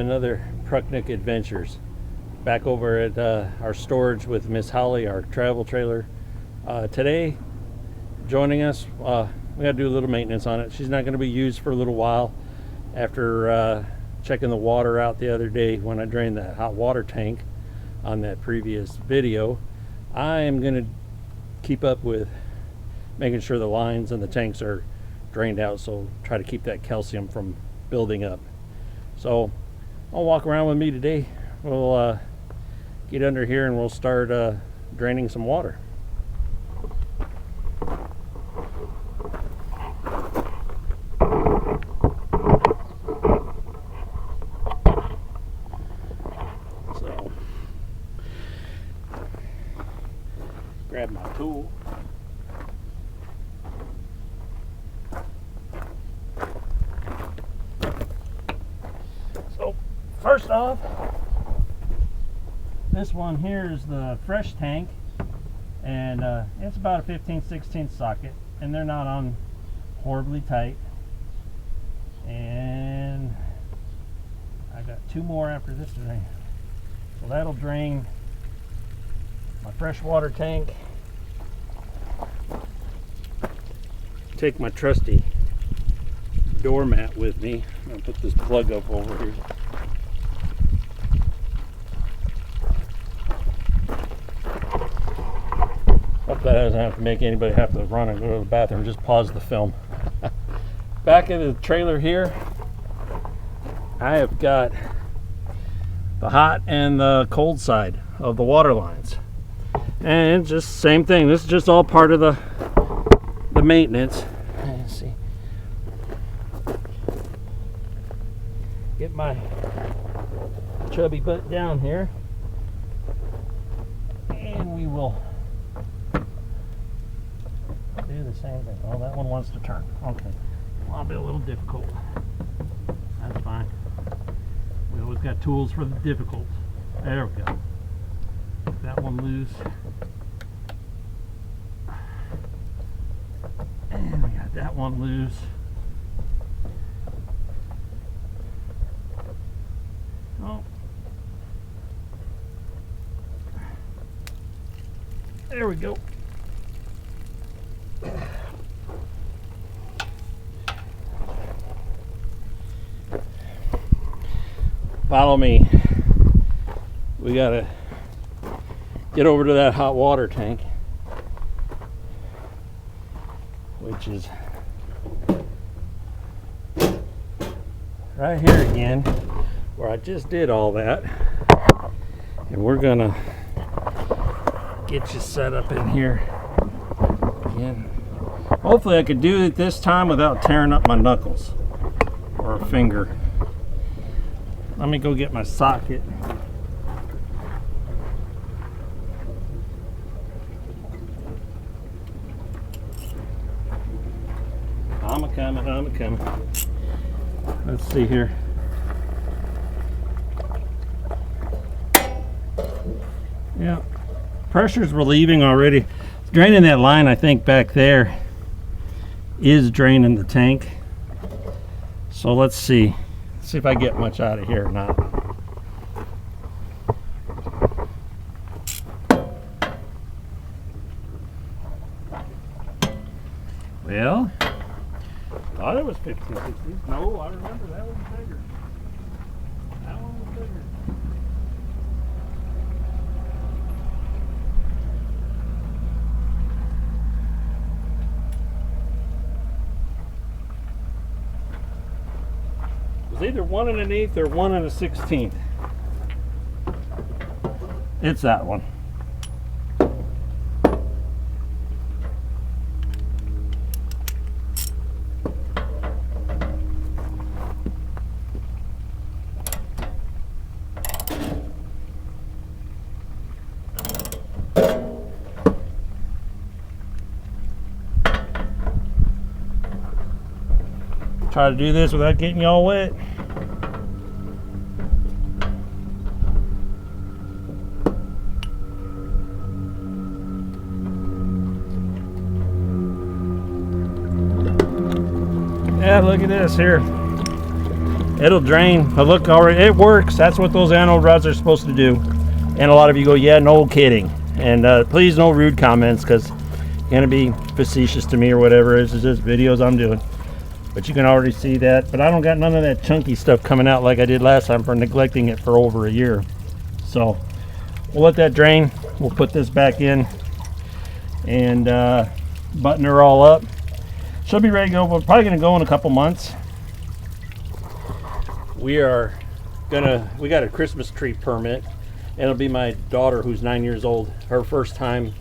another Prucknick Adventures. Back over at our storage with Miss Holly, our travel trailer. Today, joining us, we got to do a little maintenance on it. She's not going to be used for a little while. After checking the water out the other day when I drained that hot water tank on that previous video, I am going to keep up with making sure the lines and the tanks are drained out, so try to keep that calcium from building up. So I'll walk around with me today. We'll get under here and we'll start draining some water. So grab my tool. So first off, this one here is the fresh tank, and it's about a 15/16 socket, and they're not on horribly tight. And I got two more after this drain, so that'll drain my freshwater tank. Take my trusty doormat with me. I'm gonna put this plug up over here. Hope that doesn't have to make anybody have to run and go to the bathroom. Just pause the film. Back in the trailer here, I have got the hot and the cold side of the water lines, and just same thing. This is just all part of the maintenance. Let's see. Get my chubby butt down here, and we will do the same thing. Oh, that one wants to turn. Okay. Well, I'll be a little difficult. That's fine. We always got tools for the difficult. There we go. Get that one loose. And we got that one loose. Oh. There we go. Follow me. We gotta get over to that hot water tank, which is right here again, where I just did all that. And we're gonna get you set up in here again. Hopefully I could do it this time without tearing up my knuckles or a finger. Let me go get my socket. I'm a coming. Let's see here. Yeah, pressure's relieving already. Draining that line, I think back there is draining the tank. So let's see. See if I get much out of here or not. Well, thought it was 15/16. No, I remember that one was bigger. That one was bigger. It was either 1 1/8 or 1 1/16. It's that one. Try to do this without getting y'all wet. Yeah, look at this here. It'll drain, but look, already it works. That's what those anode rods are supposed to do. And a lot of you go, yeah, no kidding. And please, no rude comments, because you're gonna be facetious to me or whatever. This is just videos I'm doing. But you can already see that. But I don't got none of that chunky stuff coming out like I did last time for neglecting it for over a year. So we'll let that drain. We'll put this back in and button her all up. She'll be ready to go. We're probably gonna go in a couple months. We got a Christmas tree permit, and it'll be my daughter, who's 9 years old, her first time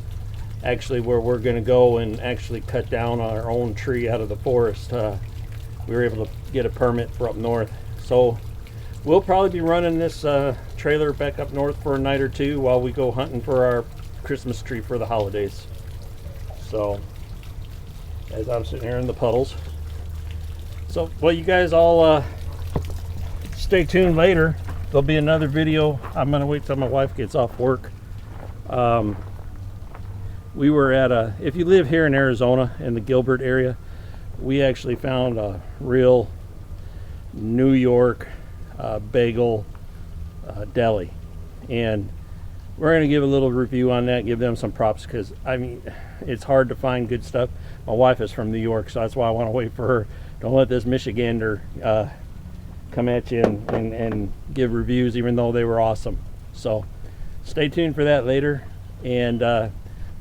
actually where we're gonna go and actually cut down our own tree out of the forest. We were able to get a permit for up north, so we'll probably be running this trailer back up north for a night or two while we go hunting for our Christmas tree for the holidays. So as I'm sitting here in the puddles, so well, you guys all stay tuned. Later there'll be another video. I'm gonna wait till my wife gets off work. We were at if you live here in Arizona in the Gilbert area, we actually found a real New York bagel deli, and we're going to give a little review on that, give them some props, because I mean, it's hard to find good stuff. My wife is from New York, so that's why I want to wait for her. Don't let this Michigander come at you and give reviews, even though they were awesome. So stay tuned for that later, and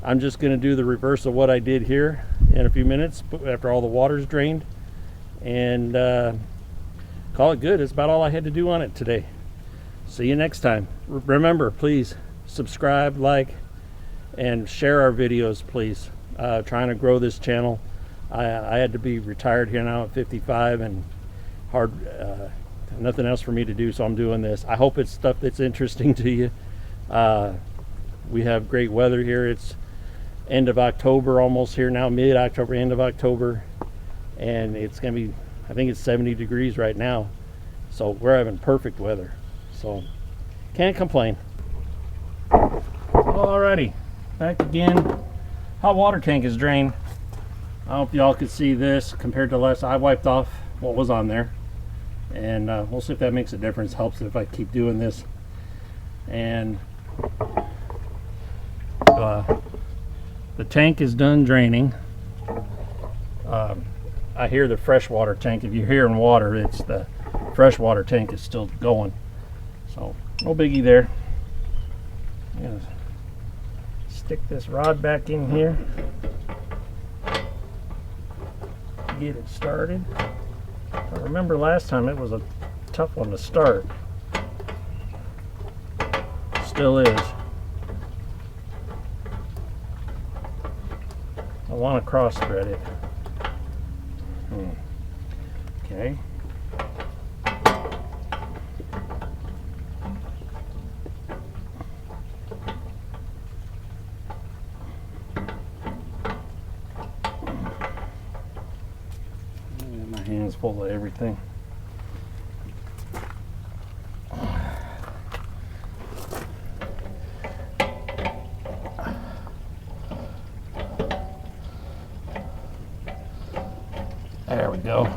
I'm just going to do the reverse of what I did here in a few minutes after all the water's drained, and call it good. It's about all I had to do on it today. See you next time. Remember, please subscribe, like, and share our videos, please. Trying to grow this channel. I had to be retired here now at 55, and nothing else for me to do, so I'm doing this. I hope it's stuff that's interesting to you. We have great weather here. It's end of October, almost here now, mid-October, end of October, and it's gonna be, I think it's 70 degrees right now, so we're having perfect weather, so can't complain. Alrighty, back again. Hot water tank is drained. I hope y'all could see this compared to last. I wiped off what was on there, and we'll see if that makes a difference. Helps if I keep doing this. And the tank is done draining. I hear the freshwater tank. If you're hearing water, it's the freshwater tank is still going. So no biggie there. I'm gonna stick this rod back in here, get it started. I remember last time it was a tough one to start. Still is. I want to cross thread it. Okay. My hands full of everything. There we go.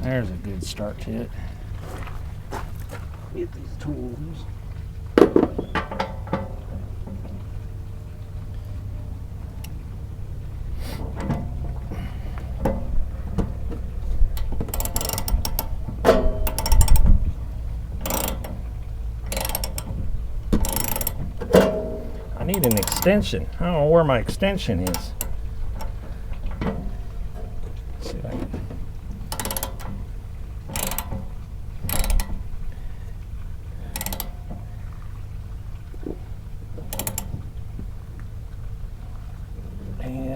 There's a good start to it. Get these tools. I need an extension. I don't know where my extension is.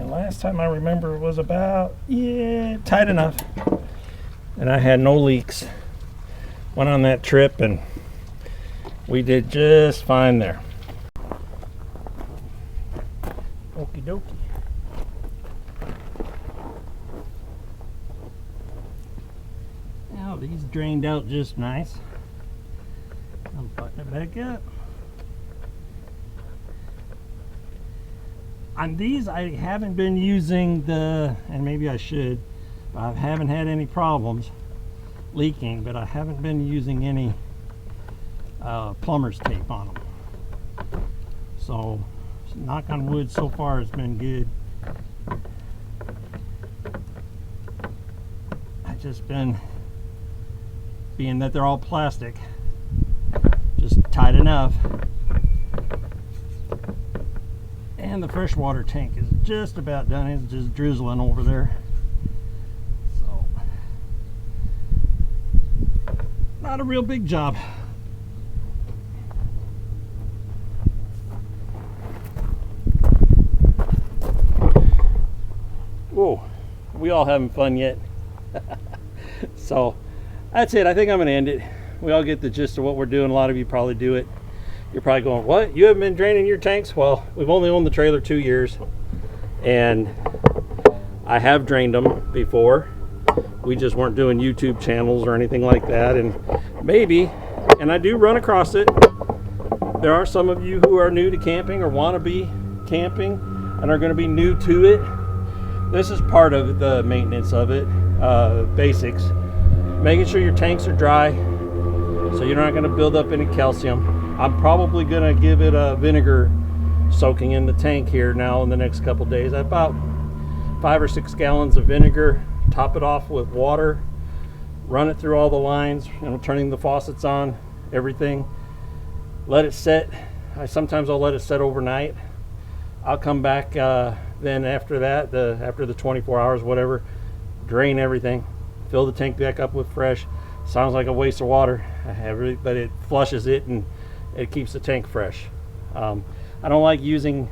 Last time I remember it was about, yeah, tight enough. And I had no leaks. Went on that trip and we did just fine there. Okie dokie. Now these drained out just nice. I'm putting it back up. On these, I haven't been using and maybe I should, but I haven't had any problems leaking, but I haven't been using any plumber's tape on them. So knock on wood, so far it's been good. I've just been, being that they're all plastic, just tight enough. And the freshwater tank is just about done. It's just drizzling over there. So not a real big job. Whoa, we all having fun yet? So that's it. I think I'm gonna end it. We all get the gist of what we're doing. A lot of you probably do it. You're probably going, what? You haven't been draining your tanks? Well, we've only owned the trailer 2 years, and I have drained them before. We just weren't doing YouTube channels or anything like that. And maybe, and I do run across it, there are some of you who are new to camping or want to be camping and are going to be new to it. This is part of the maintenance of it, basics. Making sure your tanks are dry so you're not going to build up any calcium. I'm probably going to give it a vinegar soaking in the tank here now in the next couple days. About 5 or 6 gallons of vinegar, top it off with water, run it through all the lines, turning the faucets on, everything. Let it set. Sometimes I'll let it set overnight. I'll come back then after that, after the 24 hours, whatever, drain everything, fill the tank back up with fresh. Sounds like a waste of water, but it flushes it and it keeps the tank fresh. I don't like using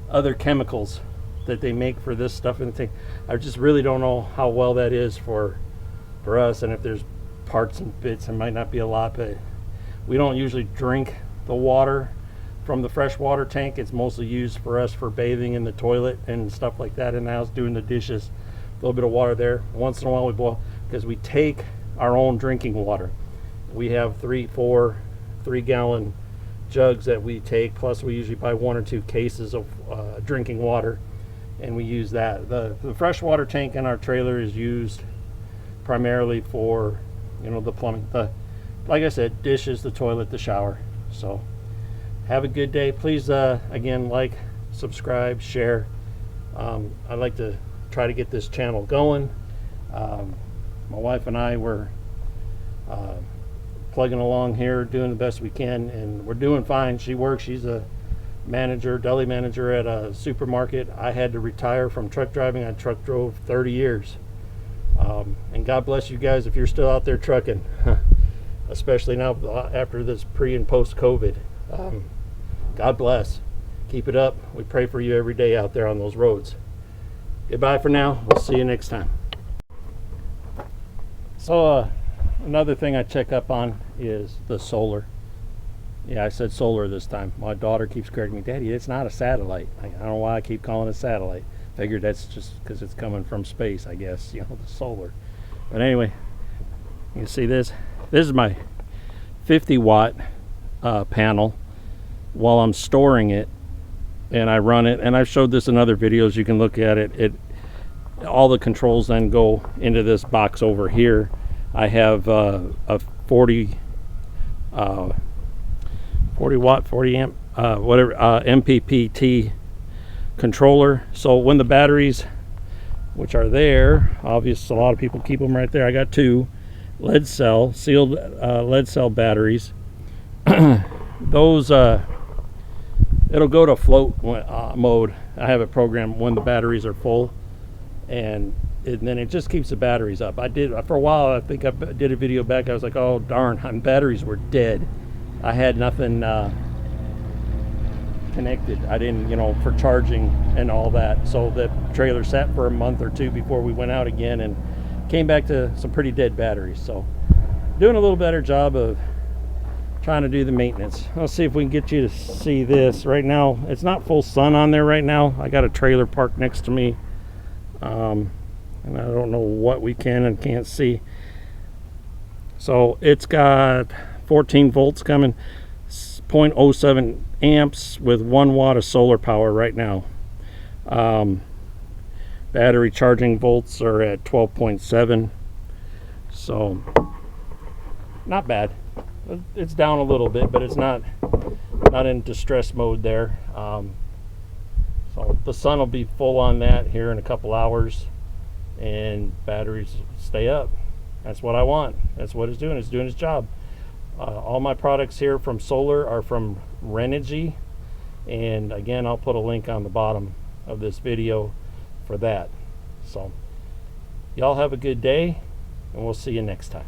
other chemicals that they make for this stuff in the tank. I just really don't know how well that is for us, and if there's parts and bits, it might not be a lot, but we don't usually drink the water from the freshwater tank. It's mostly used for us for bathing in the toilet and stuff like that in the house, doing the dishes. A little bit of water there. Once in a while we boil, because we take our own drinking water. We have 3-4 3-gallon jugs that we take, plus we usually buy 1 or 2 cases of drinking water, and we use that. The freshwater tank in our trailer is used primarily for the plumbing, like I said, dishes, the toilet, the shower. So have a good day. Please again, like, subscribe, share. I'd like to try to get this channel going. My wife and I were plugging along here, doing the best we can, and we're doing fine. She's a manager, deli manager at a supermarket. I had to retire from truck driving. I truck drove 30 years. And God bless you guys if you're still out there trucking, especially now after this pre and post COVID. God bless. Keep it up. We pray for you every day out there on those roads. Goodbye for now. We'll see you next time. So another thing I check up on is the solar. Yeah, I said solar this time. My daughter keeps correcting me, Daddy, it's not a satellite. I don't know why I keep calling it satellite. Figured that's just because it's coming from space, I guess, the solar. But anyway, you can see this. This is my 50-watt panel. While I'm storing it, and I run it, and I've showed this in other videos, you can look at it. All the controls then go into this box over here. I have a 40 watt, 40 amp, MPPT controller. So when the batteries, which are there, obviously a lot of people keep them right there. I got 2 lead cell, sealed lead cell batteries. Those, it'll go to float mode. I have it programmed when the batteries are full, and then it just keeps the batteries up. I did for a while. I think I did a video back. I was like, oh darn, my batteries were dead. I had nothing connected. I didn't, for charging and all that. So the trailer sat for a month or 2 before we went out again, and came back to some pretty dead batteries. So doing a little better job of trying to do the maintenance. Let's see if we can get you to see this. Right now, it's not full sun on there right now. I got a trailer parked next to me. And I don't know what we can and can't see. So it's got 14 volts coming, 0.07 amps with 1 watt of solar power right now. Battery charging volts are at 12.7. So not bad. It's down a little bit, but it's not in distress mode there. So the sun will be full on that here in a couple hours, and batteries stay up. That's what I want. That's what it's doing. It's doing its job. All my products here from solar are from Renogy, and again, I'll put a link on the bottom of this video for that. So y'all have a good day, and we'll see you next time.